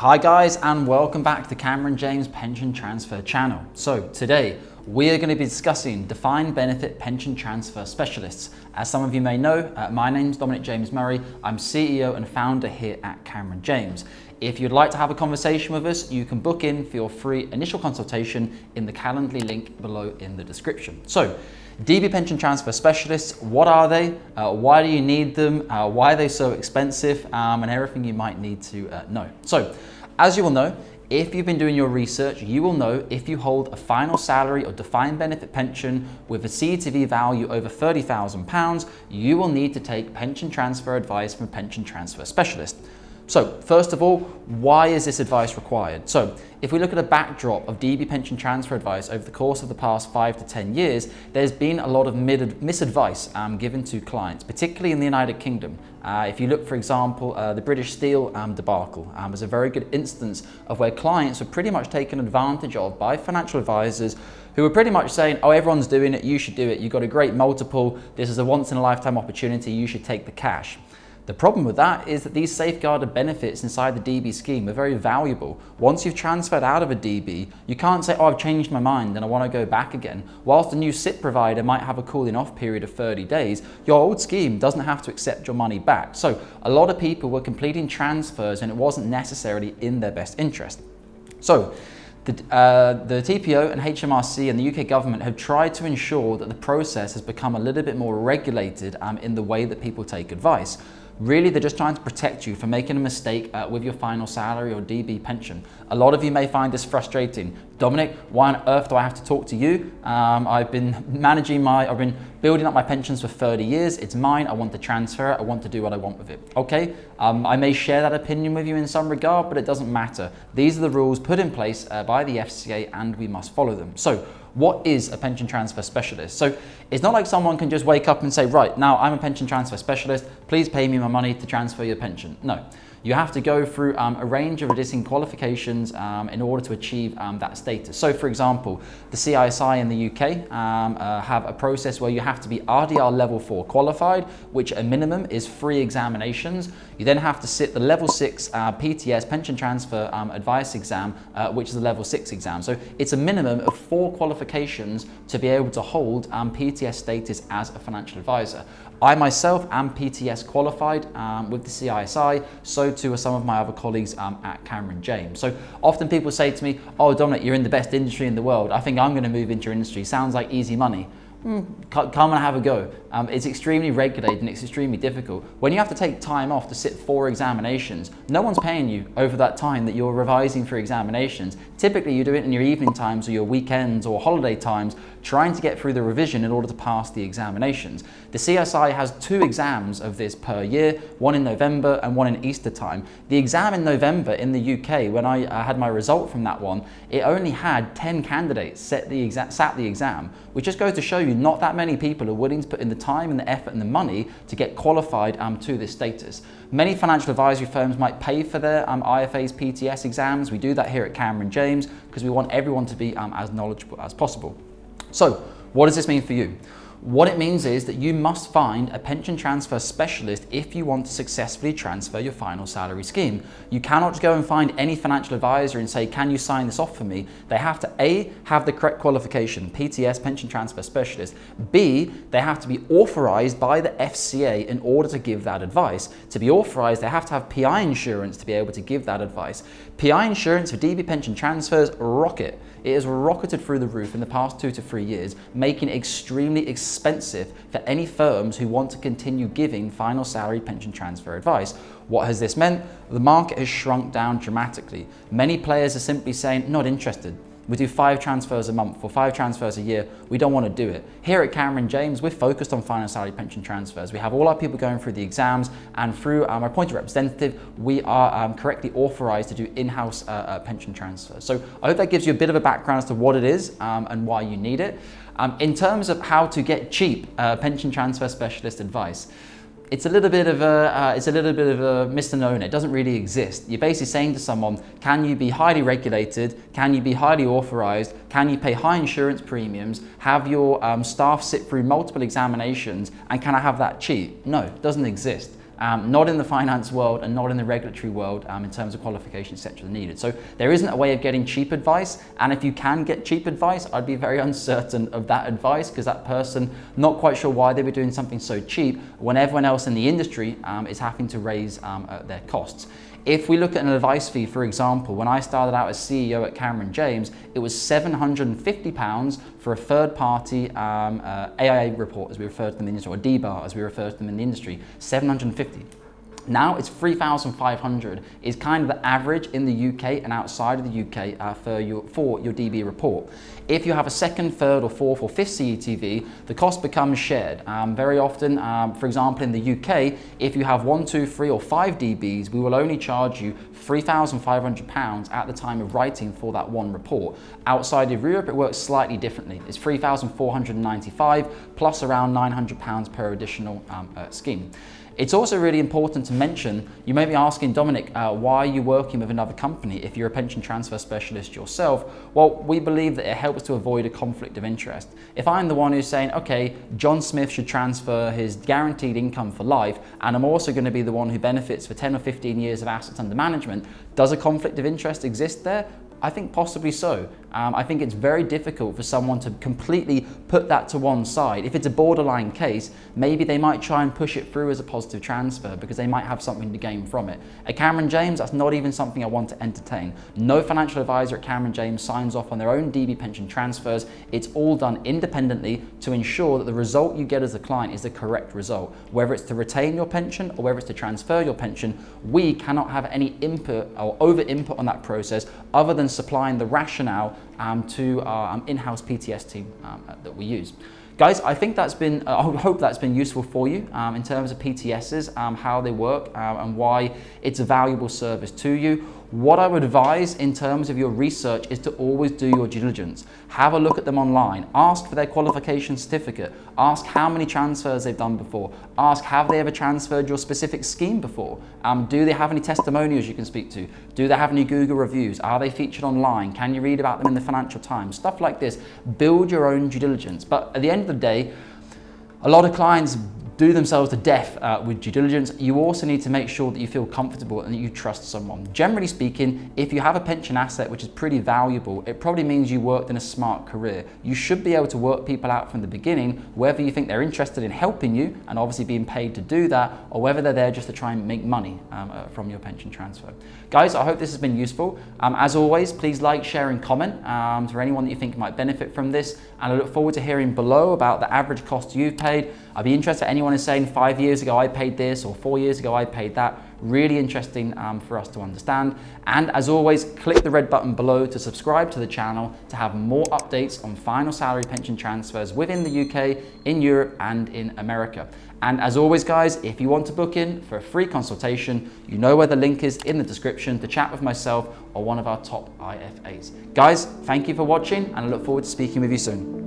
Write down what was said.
Hi guys, and welcome back to the Cameron James Pension Transfer channel. So today we are going to be discussing defined benefit pension transfer specialists. As some of you may know, my name is Dominic James Murray. I'm CEO and founder here at Cameron James. If you'd like to have a conversation with us, you can book in for your free initial consultation in the Calendly link below in the description. So, DB pension transfer specialists, what are they? Why do you need them? Why are they so expensive? And everything you might need to know. So, as you will know, if you've been doing your research, you will know if you hold a final salary or defined benefit pension with a CETV value over £30,000, you will need to take pension transfer advice from a pension transfer specialist. So first of all, why is this advice required? So if we look at a backdrop of DB pension transfer advice over the course of the past 5 to 10 years, there's been a lot of misadvice given to clients, particularly in the United Kingdom. If you look, for example, the British Steel debacle is a very good instance of where clients were pretty much taken advantage of by financial advisors who were pretty much saying, oh, everyone's doing it, you should do it, you've got a great multiple, this is a once in a lifetime opportunity, you should take the cash. The problem with that is that these safeguarded benefits inside the DB scheme are very valuable. Once you've transferred out of a DB, you can't say, oh, I've changed my mind and I want to go back again. Whilst a new SIP provider might have a cooling off period of 30 days, your old scheme doesn't have to accept your money back. So a lot of people were completing transfers and it wasn't necessarily in their best interest. So the TPO and HMRC and the UK government have tried to ensure that the process has become a little bit more regulated in the way that people take advice. Really, they're just trying to protect you from making a mistake with your final salary or DB pension. A lot of you may find this frustrating. Dominic, why on earth do I have to talk to you? I've been building up my pensions for 30 years. It's mine. I want to transfer it. I want to do what I want with it. Okay. I may share that opinion with you in some regard, but it doesn't matter. These are the rules put in place by the FCA and we must follow them. So what is a pension transfer specialist? So it's not like someone can just wake up and say, right, now I'm a pension transfer specialist, please pay me my money to transfer your pension. No. You have to go through a range of existing qualifications in order to achieve that status. So for example, the CISI in the UK have a process where you have to be RDR level 4 qualified, which at a minimum is 3 examinations. You then have to sit the level 6 PTS, pension transfer advice exam, which is a level 6 exam. So it's a minimum of 4 qualifications to be able to hold PTS status as a financial advisor. I myself am PTS qualified with the CISI, so too are some of my other colleagues at Cameron James. So often people say to me, oh Dominic, you're in the best industry in the world, I think I'm going to move into your industry, sounds like easy money. Come and have a go. It's extremely regulated and it's extremely difficult. When you have to take time off to sit 4 examinations, no one's paying you over that time that you're revising for examinations. Typically you do it in your evening times or your weekends or holiday times, trying to get through the revision in order to pass the examinations. The CSI has 2 exams of this per year, one in November and one in Easter time. The exam in November in the UK, when I had my result from that one, it only had 10 candidates sat the exam, which just goes to show you not that many people are willing to put in the time and the effort and the money to get qualified to this status. Many financial advisory firms might pay for their IFAs, PTS exams. We do that here at Cameron James because we want everyone to be as knowledgeable as possible. So what does this mean for you? What it means is that you must find a pension transfer specialist if you want to successfully transfer your final salary scheme. You cannot just go and find any financial advisor and say, can you sign this off for me? They have to A, have the correct qualification, PTS, pension transfer specialist. B, they have to be authorized by the FCA in order to give that advice. To be authorized, they have to have PI insurance to be able to give that advice. PI insurance for DB pension transfers rocket. It has rocketed through the roof in the past 2 to 3 years, making it extremely expensive for any firms who want to continue giving final salary pension transfer advice. What has this meant? The market has shrunk down dramatically. Many players are simply saying, not interested. We do 5 transfers a month or 5 transfers a year. We don't want to do it. Here at Cameron James, we're focused on final salary pension transfers. We have all our people going through the exams, and through our appointed representative, we are correctly authorized to do in-house pension transfers. So I hope that gives you a bit of a background as to what it is and why you need it. In terms of how to get cheap pension transfer specialist advice, it's a little bit of a misnomer. It doesn't really exist. You're basically saying to someone, can you be highly regulated? Can you be highly authorized? Can you pay high insurance premiums? Have your staff sit through multiple examinations? And can I have that cheap? No, it doesn't exist. not in the finance world and not in the regulatory world in terms of qualifications, etc. needed. So there isn't a way of getting cheap advice, and if you can get cheap advice, I'd be very uncertain of that advice, because that person, not quite sure why they were doing something so cheap when everyone else in the industry is having to raise their costs. If we look at an advice fee, for example, when I started out as CEO at Cameron James, it was £750 for a third-party AIA report, as we refer to them in the industry, or DBAR, as we refer to them in the industry, £750. Now it's $3,500 is kind of the average in the UK and outside of the UK for your DB report. If you have a second, third or fourth or fifth CETV, the cost becomes shared. Very often, for example, in the UK, if you have 1, 2, 3 or 5 DBs, we will only charge you £3,500 at the time of writing for that one report. Outside of Europe, it works slightly differently. It's £3,495 plus around £900 per additional scheme. It's also really important to mention, you may be asking, Dominic, why are you working with another company if you're a pension transfer specialist yourself? Well, we believe that it helps to avoid a conflict of interest. If I'm the one who's saying, okay, John Smith should transfer his guaranteed income for life, and I'm also going to be the one who benefits for 10 or 15 years of assets under management, does a conflict of interest exist there? I think possibly so. I think it's very difficult for someone to completely put that to one side. If it's a borderline case, maybe they might try and push it through as a positive transfer because they might have something to gain from it. At Cameron James, that's not even something I want to entertain. No financial advisor at Cameron James signs off on their own DB pension transfers. It's all done independently to ensure that the result you get as a client is the correct result. Whether it's to retain your pension or whether it's to transfer your pension, we cannot have any input or over input on that process other than supplying the rationale to our in-house PTS team that we use. Guys, I think that's been, I hope that's been useful for you in terms of PTSs, how they work and why it's a valuable service to you. What I would advise in terms of your research is to always do your due diligence. Have a look at them online. Ask for their qualification certificate. Ask how many transfers they've done before. Ask, have they ever transferred your specific scheme before? Do they have any testimonials you can speak to? Do they have any Google reviews? Are they featured online? Can you read about them in the Financial Times? Stuff like this. Build your own due diligence. But at the end of the day, a lot of clients do themselves to death with due diligence. You also need to make sure that you feel comfortable and that you trust someone. Generally speaking, if you have a pension asset which is pretty valuable, it probably means you worked in a smart career. You should be able to work people out from the beginning, whether you think they're interested in helping you and obviously being paid to do that, or whether they're there just to try and make money from your pension transfer. Guys, I hope this has been useful. As always, please like, share and comment for anyone that you think might benefit from this. And I look forward to hearing below about the average cost you've paid. I'd be interested if anyone is saying 5 years ago I paid this or 4 years ago I paid that. Really interesting for us to understand. And as always, click the red button below to subscribe to the channel to have more updates on final salary pension transfers within the UK, in Europe and in America. And as always guys, if you want to book in for a free consultation, you know where the link is in the description to chat with myself or one of our top IFAs. Guys, thank you for watching and I look forward to speaking with you soon.